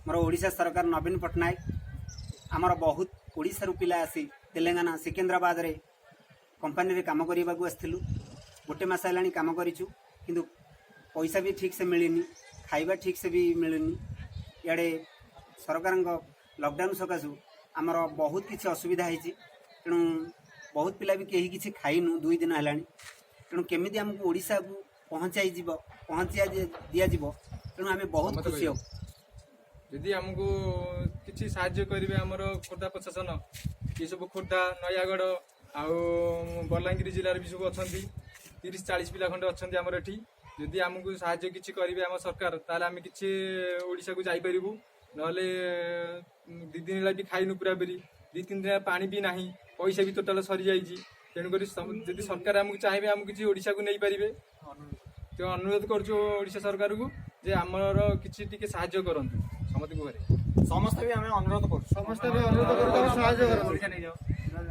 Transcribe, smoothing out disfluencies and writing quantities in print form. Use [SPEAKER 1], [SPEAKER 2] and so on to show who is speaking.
[SPEAKER 1] मोर ओडिशा सरकार नवीन पट्टनायक आमर बहुत ओडिशा पिला आसी तेलंगाना सिकंदराबाद रे कंपनी रे काम करने को आसलु गोटे मस है कम करूँ किंतु पैसा भी ठीक से मिलनी खाइबा ठीक से भी मिलनी इे सरकार लॉकडाउन सकाशु आमर बहुत किसी असुविधा होती तेणु बहुत पिला भी कहीं किसी खाइनु 2 दिन है तेणु केमी आमको ओडिशा को पहुँचा दिज्व तेणु आम बहुत खुशी हो
[SPEAKER 2] यदि आमको किसी साहाय्य करेंगे आमर खोर्धा प्रशासन ये सब खोर्धा नयागढ़ आउ बलांगीर जिलार भी सब अच्छा 30-40 पिला खंडे अच्छा आमर एटी जदि आमको साहाय्य किसी करेंगे आम सरकार ताल आम कि ओडिशा को जापरू ना 2 दिन है खाइनु पूरा बेरी 2-3 दिन पानी भी ना पैसा भी टोटाल सरी जाइए तेणुक जदि सरकार आमको चाहिए आम कि ओडिशा को नहीं पारे तो अनुरोध करुच्छा सरकार को जे आमर किसी टिके साहाय्य करंतु समस्त को घरे
[SPEAKER 3] समस्त भी हमें अनुरोध कर